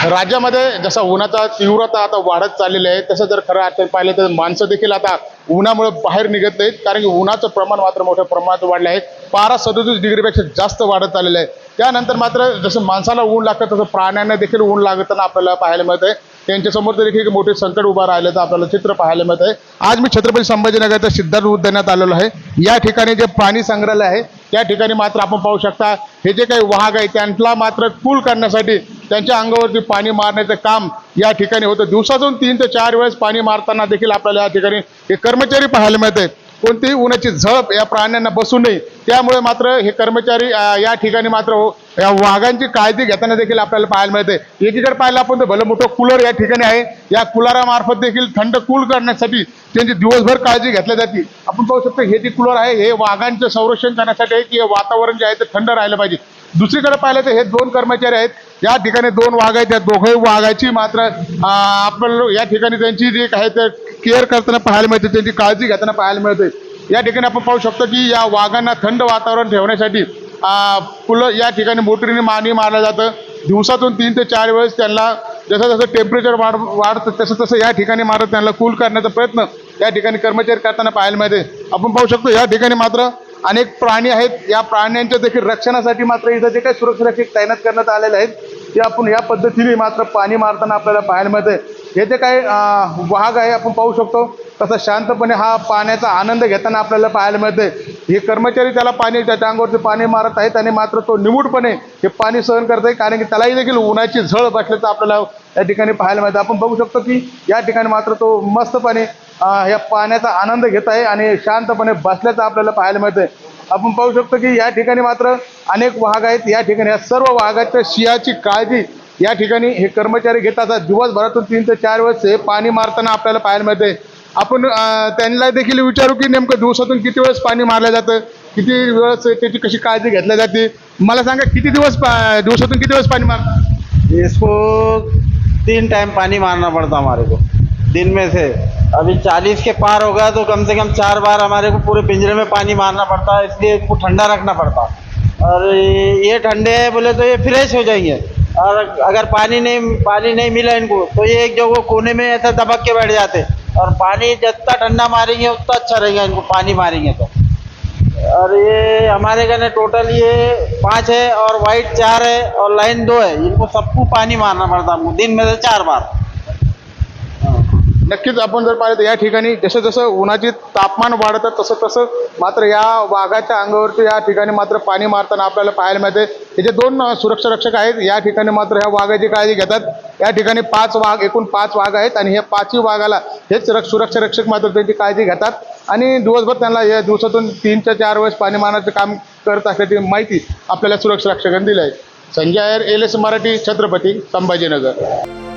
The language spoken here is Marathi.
राज्यामध्ये जसा उन्हाचा तीव्रता आता वाढत चाललेली आहे, तसं जर खरं अर्थाने पाहिलं तर माणसं देखील आता उन्हामुळे बाहेर निघत नाहीत, कारण की उन्हाचं प्रमाण मात्र मोठ्या प्रमाणात वाढलं आहे. 17-37 डिग्रीपेक्षा जास्त वाढत चाललेलं आहे. त्यानंतर मात्र जसं माणसाला ऊन लागतं तसं प्राण्यांना देखील ऊन लागताना आपल्याला पाहायला मिळत आहे. त्यांच्यासमोर देखील मोठे संकट उभं राहिलं तर आपल्याला चित्र पाहायला मिळत आहे. आज मी छत्रपती संभाजीनगरच्या सिद्धार्थ उद्यानात आलेलो आहे. या ठिकाणी जे प्राणी संग्रहालय आहे त्या ठिकाणी मात्र आपण पाहू शकता, हे जे काही वाघ आहे त्यांना मात्र कूल करण्यासाठी त्यांच्या अंगावरती पाणी मारण्याचं काम या ठिकाणी होतं. दिवसातून 3 ते 4 वेळेस पाणी मारताना देखील आपल्याला या ठिकाणी हे कर्मचारी पाहायला मिळते. कोणतीही उन्हाची झळप या प्राण्यांना बसू नये त्यामुळे मात्र हे कर्मचारी या ठिकाणी मात्र या वाघांची काळजी घेताना देखील आपल्याला पाहायला मिळते. एकीकडे पाहिलं आपण तर भलं मोठं कूलर या ठिकाणी आहे. या कुलरामार्फत देखील थंड कूल करण्यासाठी त्यांची दिवसभर काळजी घेतली जाते. आपण पाहू शकतो हे जे कूलर आहे हे वाघांचं संरक्षण करण्यासाठी आहे की वातावरण जे आहे ते थंड राहिलं पाहिजे. दुसरीकडे पाहिलं तर हे 2 कर्मचारी आहेत. या ठिकाणी 2 वाघ आहेत. त्या दोघंही वाघाची मात्र आपल्याला या ठिकाणी त्यांची जी आहे ते केअर करताना पाहायला मिळते, त्यांची काळजी घेताना पाहायला मिळते. या ठिकाणी आपण पाहू शकतो की या वाघांना थंड वातावरण ठेवण्यासाठी या ठिकाणी मोटरीने पाणी मारलं जातं. दिवसातून 3 ते 4 वेळेस त्यांना जसं जसं टेम्परेचर वाढतं तसं तसं या ठिकाणी मात्र त्यांना कूल करण्याचा प्रयत्न या ठिकाणी कर्मचारी करताना पाहायला मिळते. आपण पाहू शकतो या ठिकाणी मात्र अनेक प्राणी आहेत. या प्राण्यांच्या देखील रक्षणासाठी मात्र इथं जे काही सुरक्षारक्षक तैनात करण्यात आलेले आहेत ते आपण या पद्धतीने मात्र पाणी मारताना आपल्याला पाहायला मिळते. हे जे काही वाघ आहे आपण पाहू शकतो तसं शांतपणे हा पाण्याचा आनंद घेताना आपल्याला पाहायला मिळते. हे कर्मचारी त्याला पाणी त्याच्या अंगावरती पाणी मारत आहेत आणि मात्र तो निमूटपणे हे पाणी सहन करत आहे, कारण की त्यालाही देखील उन्हाची झळ बसल्याचं आपल्याला या ठिकाणी पाहायला मिळतं. आपण बघू शकतो की या ठिकाणी मात्र तो मस्तपणे या पाण्याचा आनंद घेत आहे आणि शांतपणे बसल्याचं आपल्याला पाहायला मिळतंय. आपण पाहू शकतो की या ठिकाणी मात्र अनेक वाघ आहेत. या ठिकाणी या सर्व वाघाच्या शियाची काळजी या ठिकाणी हे कर्मचारी घेत असतात. दिवसभरातून 3 ते 4 वेळेस हे पाणी मारताना आपल्याला पाहायला मिळते. आपण त्यांना देखील विचारू की नेमकं दिवसातून किती वेळेस पाणी मारलं जातं, किती वेळेस त्याची कशी काळजी घेतली जाते. मला सांगा दिवसातून किती वेळेस पाणी मारतात. इसको 3 टाइम पानी मारना पड़ता हमारे को दिन में से. अभी 40 के पार होगा तो कम से कम 4 बार हमारे को पूरे पिंजरे में पानी मारना पड़ता है, इसलिए इनको ठंडा रखना पड़ता. और ये ठंडे है बोले तो ये फ्रेश हो जाएंगे. और अगर पानी नहीं मिला इनको तो ये एक जगह कोने में ऐसा दबक के बैठ जाते. और पानी जितना ठंडा मारेंगे उतना अच्छा रहेगा इनको पानी मारेंगे तो. और ये हमारे घर में टोटल ये 5 है और वाइट 4 है और लाइन 2 है. इनको सबको पानी मारना पड़ता हमको दिन में से 4 बार. नक्कीच आपण जर पाहिलं तर या ठिकाणी जसं जसं उन्हाचे तापमान वाढतं तसं तसं मात्र या वाघाच्या अंगावरती या ठिकाणी मात्र पाणी मारताना आपल्याला पाहायला मिळते. हे जे 2 सुरक्षा रक्षक आहेत या ठिकाणी मात्र ह्या वाघाची काळजी घेतात. या ठिकाणी 5 वाघ एकूण 5 वाघ आहेत आणि ह्या 5ही वाघाला हेच सुरक्षा रक्षक मात्र त्यांची काळजी घेतात आणि दिवसभर त्यांना या दिवसातून 3 ते 4 वेळेस पाणी मारण्याचं काम करत असल्याची माहिती आपल्याला सुरक्षा रक्षकांनी दिली आहे. संजय अय्यर, LS मराठी, छत्रपती संभाजीनगर.